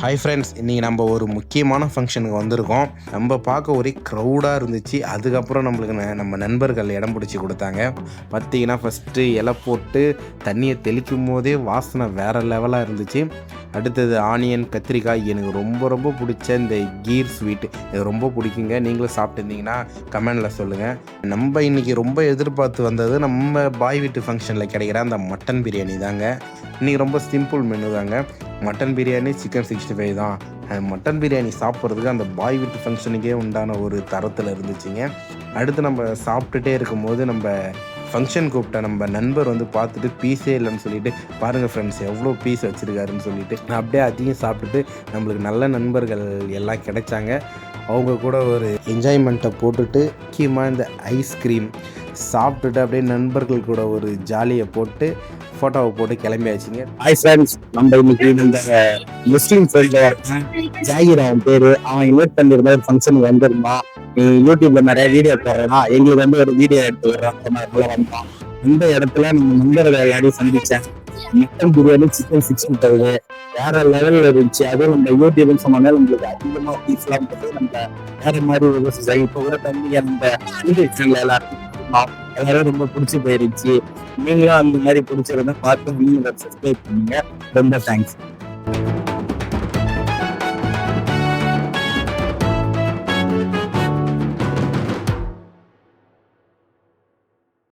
Hi friends, இன்றைக்கி நம்ம ஒரு முக்கியமான ஃபங்க்ஷனுக்கு வந்திருக்கோம். நம்ம பார்க்க ஒரே க்ரௌடாக இருந்துச்சு. அதுக்கப்புறம் நம்மளுக்கு நம்ம நண்பர்கள் இடம் பிடிச்சி கொடுத்தாங்க. பார்த்தீங்கன்னா ஃபஸ்ட்டு இலை போட்டு தண்ணியை தெளிக்கும் போதே வாசனை வேறு லெவலாக இருந்துச்சு. அடுத்தது ஆனியன், கத்திரிக்காய். எனக்கு ரொம்ப ரொம்ப பிடிச்ச இந்த கீர் ஸ்வீட் இது ரொம்ப பிடிக்குங்க. நீங்களும் சாப்பிட்டுருந்தீங்கன்னா கமெண்டில் சொல்லுங்கள். நம்ம இன்றைக்கி ரொம்ப எதிர்பார்த்து வந்தது நம்ம பாய் வீட்டு ஃபங்க்ஷனில் கிடைக்கிற அந்த மட்டன் பிரியாணி தாங்க. இன்றைக்கி ரொம்ப சிம்பிள் மெனு தாங்க. மட்டன் பிரியாணி, சிக்கன் 65 தான். மட்டன் பிரியாணி சாப்பிட்றதுக்கு அந்த பாய் வீட்டு ஃபங்க்ஷனுக்கே உண்டான ஒரு தரத்தில் இருந்துச்சுங்க. அடுத்து நம்ம சாப்பிட்டுட்டே இருக்கும்போது நம்ம ஃபங்க்ஷன் கூப்பிட்ட நம்ம நண்பர் வந்து பார்த்துட்டு பீஸே இல்லைன்னு சொல்லிட்டு, பாருங்கள் ஃப்ரெண்ட்ஸ் எவ்வளோ பீஸ் வச்சுருக்காருன்னு சொல்லிட்டு அப்படியே அதையும் சாப்பிட்டுட்டு நம்மளுக்கு நல்ல நண்பர்கள் எல்லாம் கிடைச்சாங்க. அவங்க கூட ஒரு என்ஜாய்மெண்ட்டை போட்டுட்டு முக்கியமாக இந்த ஐஸ்கிரீம் சாப்பிட்டுட்டு அப்படியே நண்பர்கள் கூட ஒரு ஜாலியை போட்டு ஃபோட்டோவை போட்டு கிளம்பியாச்சுங்க. ஹாய் ஃப்ரெண்ட்ஸ், நம்ம இன்னைக்கு இந்த முஸ்லீம் ஃப்ரெண்டு ஜாகிர் அவன் பேரு, அவன் இன்வைட் பண்ணிருந்த ஒரு ஃபங்க்ஷனுக்கு வந்திருந்தான். நீ யூடியூப்ல நிறைய வீடியோ போடுறா, எங்களுக்கு வந்து ஒரு வீடியோ எடுத்து வர்றான். இந்த இடத்துல நம்ம நண்பர்கள் எல்லாரையும் சந்திச்சேன். மட்டன் பிரியாணி, சிக்கன் 65 வேற லெவல்ல இருந்துச்சு. அதுவும் நம்ம யூடியூப்னு சொன்னாலே நம்மளுக்கு அதிகமா பீஸ்லாம் போட்டு நம்ம வேற மாதிரி இப்போ கூட தம்பி நம்ம எல்லாரும் ரொம்ப பிடிச்சி போயிருச்சு. நீங்களும் அந்த மாதிரி பிடிச்சிருந்தா பார்த்து நீங்க சப்ஸ்கிரைப் பண்ணுங்க. ரொம்ப தேங்க்ஸ்.